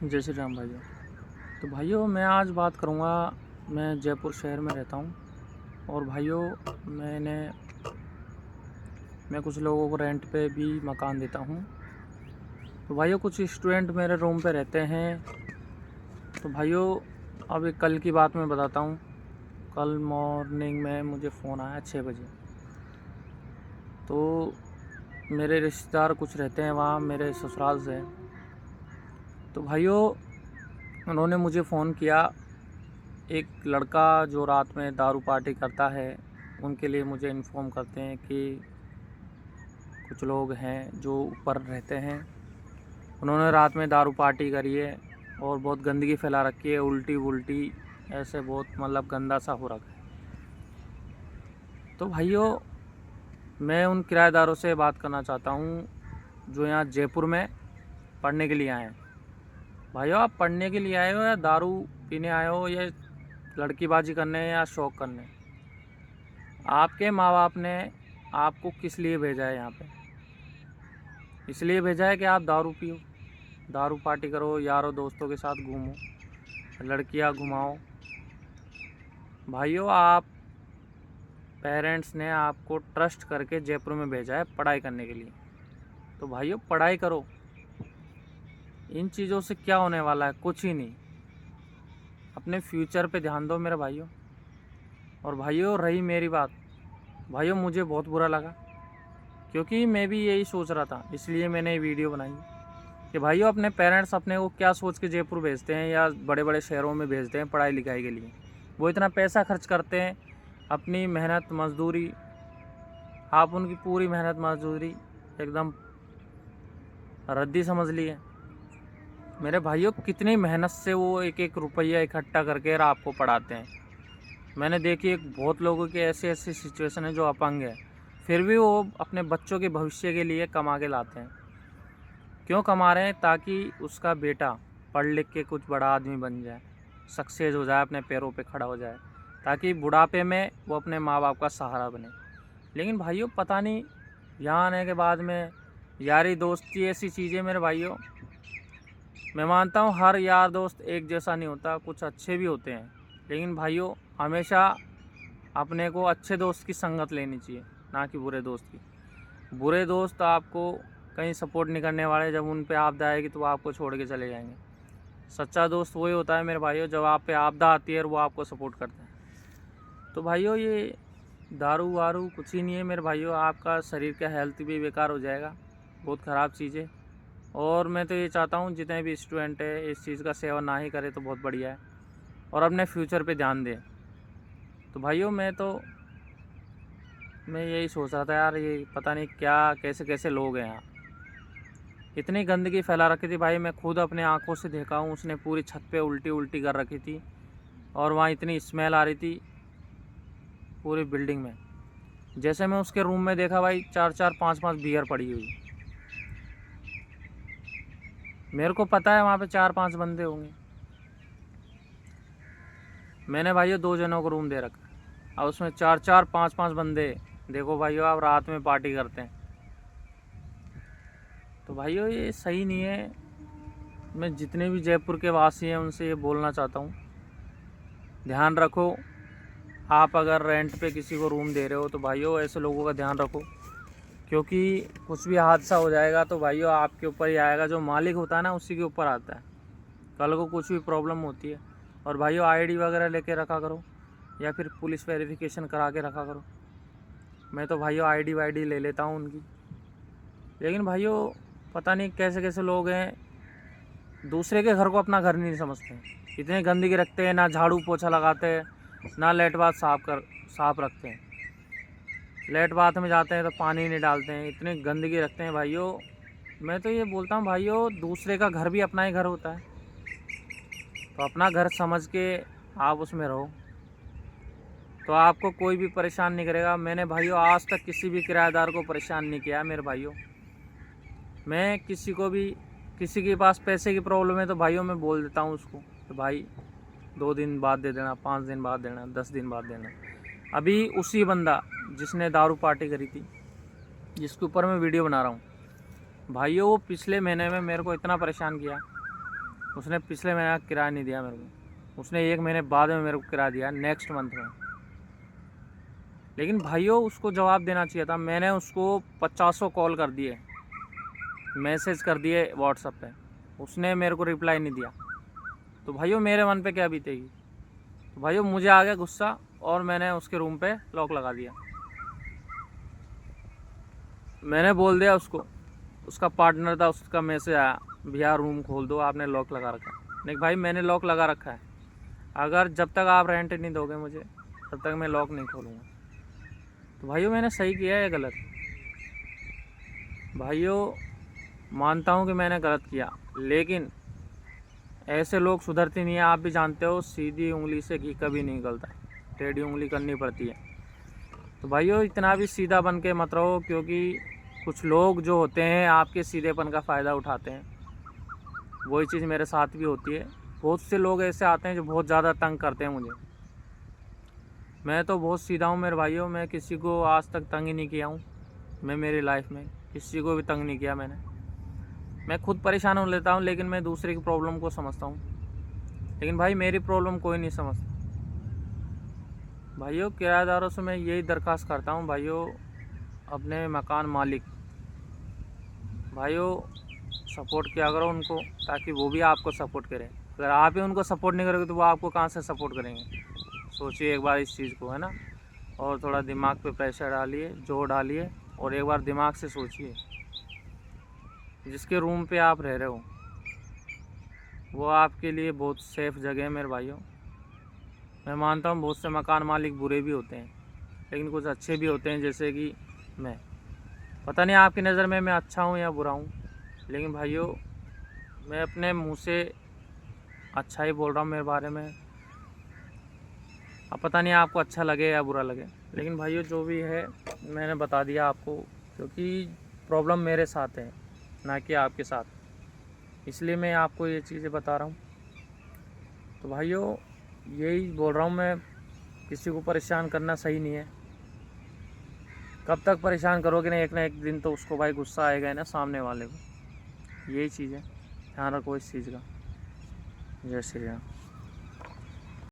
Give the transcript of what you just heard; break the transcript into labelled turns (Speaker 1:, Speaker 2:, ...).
Speaker 1: जय श्री राम भाइयों। तो भाइयों मैं आज बात करूँगा। मैं जयपुर शहर में रहता हूँ और भाइयों मैं कुछ लोगों को रेंट पे भी मकान देता हूँ। तो भाइयों कुछ स्टूडेंट मेरे रूम पे रहते हैं। तो भाइयों अब एक कल की बात मैं बताता हूँ। कल मॉर्निंग में मुझे फ़ोन आया 6 बजे। तो मेरे रिश्तेदार कुछ रहते हैं वहाँ मेरे ससुराल से। तो भाइयों उन्होंने मुझे फ़ोन किया। एक लड़का जो रात में दारू पार्टी करता है उनके लिए मुझे इन्फॉर्म करते हैं कि कुछ लोग हैं जो ऊपर रहते हैं, उन्होंने रात में दारू पार्टी करी है और बहुत गंदगी फैला रखी है, उल्टी वुल्टी ऐसे बहुत मतलब गंदा सा हो रखा है। तो भाइयों मैं उन किराएदारों से बात करना चाहता हूँ जो यहाँ जयपुर में पढ़ने के लिए आए हैं। भाइयों आप पढ़ने के लिए आए हो या दारू पीने आए हो या लड़कीबाजी करने या शौक़ करने? आपके माँ बाप ने आपको किस लिए भेजा है यहाँ पे? इसलिए भेजा है कि आप दारू पियो, दारू पार्टी करो, यारों दोस्तों के साथ घूमो, लड़कियाँ घुमाओ। भाइयों आप पेरेंट्स ने आपको ट्रस्ट करके जयपुर में भेजा है पढ़ाई करने के लिए। तो भाइयों पढ़ाई करो। इन चीज़ों से क्या होने वाला है? कुछ ही नहीं। अपने फ्यूचर पे ध्यान दो मेरे भाइयों। और भाइयों रही मेरी बात, भाइयों मुझे बहुत बुरा लगा क्योंकि मैं भी यही सोच रहा था, इसलिए मैंने ये वीडियो बनाई कि भाइयों अपने पेरेंट्स अपने को क्या सोच के जयपुर भेजते हैं या बड़े बड़े शहरों में भेजते हैं पढ़ाई लिखाई के लिए। वो इतना पैसा खर्च करते हैं, अपनी मेहनत मजदूरी, आप उनकी पूरी मेहनत मजदूरी एकदम रद्दी समझ ली है। मेरे भाइयों कितनी मेहनत से वो एक एक रुपया इकट्ठा करके आपको पढ़ाते हैं। मैंने देखी एक बहुत लोगों की ऐसी ऐसी सिचुएशन है जो अपंग है, फिर भी वो अपने बच्चों के भविष्य के लिए कमा के लाते हैं। क्यों कमा रहे हैं? ताकि उसका बेटा पढ़ लिख के कुछ बड़ा आदमी बन जाए, सक्सेस हो जाए, अपने पैरों पे खड़ा हो जाए, ताकि बुढ़ापे में वो अपने माँ बाप का सहारा बने। लेकिन भाइयों पता नहीं यहाँ आने के बाद में यारी दोस्ती ऐसी चीज़ें मेरे भाइयों, मैं मानता हूँ हर यार दोस्त एक जैसा नहीं होता, कुछ अच्छे भी होते हैं। लेकिन भाइयों हमेशा अपने को अच्छे दोस्त की संगत लेनी चाहिए, ना कि बुरे दोस्त की। बुरे दोस्त आपको कहीं सपोर्ट नहीं करने वाले, जब उन पे आपदा आएगी तो वो आपको छोड़ के चले जाएंगे। सच्चा दोस्त वही होता है मेरे भाइयों जब आप पे आपदा आती है और वो आपको सपोर्ट करता है। तो भाइयों ये दारू वारू कुछ ही नहीं है मेरे भाइयों, आपका शरीर का हेल्थ भी बेकार हो जाएगा, बहुत ख़राब चीज़ है। और मैं तो ये चाहता हूँ जितने भी स्टूडेंट है इस चीज़ का सेवन ना ही करे तो बहुत बढ़िया है और अपने फ्यूचर पे ध्यान दें। तो भाइयों मैं यही सोच रहा था यार, ये पता नहीं क्या कैसे कैसे लोग हैं यहाँ, इतनी गंदगी फैला रखी थी। भाई मैं खुद अपने आंखों से देखा हूँ, उसने पूरी छत पे उल्टी उल्टी कर रखी थी और वहाँ इतनी स्मेल आ रही थी पूरी बिल्डिंग में। जैसे मैं उसके रूम में देखा भाई 4-4 5-5 बियर पड़ी हुई। मेरे को पता है वहाँ पे 4-5 बंदे होंगे। मैंने भाइयों 2 जनों को रूम दे रखा और उसमें 4-4 5-5 बंदे, देखो भाइयों आप रात में पार्टी करते हैं। तो भाइयों ये सही नहीं है। मैं जितने भी जयपुर के वासी हैं उनसे ये बोलना चाहता हूँ, ध्यान रखो। आप अगर रेंट पे किसी को रूम दे रहे हो तो भाइयों ऐसे लोगों का ध्यान रखो, क्योंकि कुछ भी हादसा हो जाएगा तो भाइयों आपके ऊपर ही आएगा। जो मालिक होता है ना उसी के ऊपर आता है, कल को कुछ भी प्रॉब्लम होती है। और भाइयों आईडी वगैरह लेके रखा करो या फिर पुलिस वेरिफिकेशन करा के रखा करो। मैं तो भाइयों आईडी वाईडी ले लेता हूँ उनकी। लेकिन भाइयों पता नहीं कैसे कैसे लोग हैं, दूसरे के घर को अपना घर नहीं समझते, इतने गंदगी रखते हैं, ना झाड़ू पोछा लगाते हैं, ना लेट बाथ साफ रखते हैं। लेट बाथ में जाते हैं तो पानी नहीं डालते हैं, इतनी गंदगी रखते हैं भाइयों। मैं तो ये बोलता हूँ भाइयों दूसरे का घर भी अपना ही घर होता है, तो अपना घर समझ के आप उसमें रहो, तो आपको कोई भी परेशान नहीं करेगा। मैंने भाइयों आज तक किसी भी किराएदार को परेशान नहीं किया मेरे भाइयों। मैं किसी के पास पैसे की प्रॉब्लम है तो भाइयों मैं बोल देता हूँ उसको तो भाई 2 दिन बाद दे देना, 5 दिन बाद देना, 10 दिन बाद देना। अभी उसी बंदा जिसने दारू पार्टी करी थी, जिसके ऊपर मैं वीडियो बना रहा हूँ, भाइयों वो पिछले महीने में मेरे को इतना परेशान किया, उसने पिछले महीने का किराया नहीं दिया मेरे को, उसने 1 महीने बाद में मेरे को किराया दिया, नेक्स्ट मंथ में। लेकिन भाइयों उसको जवाब देना चाहिए था। मैंने उसको 50 कॉल कर दिए, मैसेज कर दिए व्हाट्सएप पे, उसने मेरे को रिप्लाई नहीं दिया। तो भाइयों मेरे मन पे क्या बीतेगी। तो भाइयों मुझे आ गया गुस्सा और मैंने उसके रूम पे लॉक लगा दिया। मैंने बोल दिया उसको, उसका पार्टनर था, उसका मैसेज आया, भैया रूम खोल दो, आपने लॉक लगा रखा है। नहीं भाई मैंने लॉक लगा रखा है, अगर जब तक आप रेंट नहीं दोगे मुझे तब तक मैं लॉक नहीं खोलूँगा। तो भाइयों मैंने सही किया या गलत? भाइयों मानता हूँ कि मैंने गलत किया, लेकिन ऐसे लोग सुधरते नहीं है। आप भी जानते हो सीधी उंगली से घी कभी नहीं निकलता, टेढ़ी उंगली करनी पड़ती है। तो भाइयों इतना भी सीधा बन के मत रहो, क्योंकि कुछ लोग जो होते हैं आपके सीधेपन का फ़ायदा उठाते हैं। वही चीज़ मेरे साथ भी होती है। बहुत से लोग ऐसे आते हैं जो बहुत ज़्यादा तंग करते हैं मुझे। मैं तो बहुत सीधा हूँ मेरे भाइयों, मैं किसी को आज तक तंग ही नहीं किया हूँ। मैं मेरी लाइफ में किसी को भी तंग नहीं किया मैंने। मैं खुद परेशान हो लेता हूँ, लेकिन मैं दूसरे की प्रॉब्लम को समझता हूँ। लेकिन भाई मेरी प्रॉब्लम कोई नहीं समझता। भाइयों किराएदारों से मैं यही दरख्वास्त करता हूँ, भाइयों अपने मकान मालिक भाइयों सपोर्ट किया करो उनको, ताकि वो भी आपको सपोर्ट करें। अगर आप ही उनको सपोर्ट नहीं करोगे तो वो आपको कहाँ से सपोर्ट करेंगे। सोचिए एक बार इस चीज़ को, है ना। और थोड़ा दिमाग पे प्रेशर डालिए, जोर डालिए, और एक बार दिमाग से सोचिए जिसके रूम पे आप रह रहे हो वो आपके लिए बहुत सेफ़ जगह है मेरे भाइयों। मैं मानता हूँ बहुत से मकान मालिक बुरे भी होते हैं, लेकिन कुछ अच्छे भी होते हैं, जैसे कि मैं। पता नहीं आपकी नज़र में मैं अच्छा हूँ या बुरा हूँ, लेकिन भाइयों मैं अपने मुंह से अच्छा ही बोल रहा हूँ मेरे बारे में। अब पता नहीं आपको अच्छा लगे या बुरा लगे, लेकिन भाइयों जो भी है मैंने बता दिया आपको, क्योंकि प्रॉब्लम मेरे साथ है ना कि आपके साथ, इसलिए मैं आपको ये चीज़ें बता रहा हूँ। तो भाइयों यही बोल रहा हूँ मैं, किसी को परेशान करना सही नहीं है। कब तक परेशान करोगे, ना एक दिन तो उसको भाई गुस्सा आएगा ही ना सामने वाले को। यही चीज़ है, ध्यान रखो इस चीज़ का। जय श्री राम।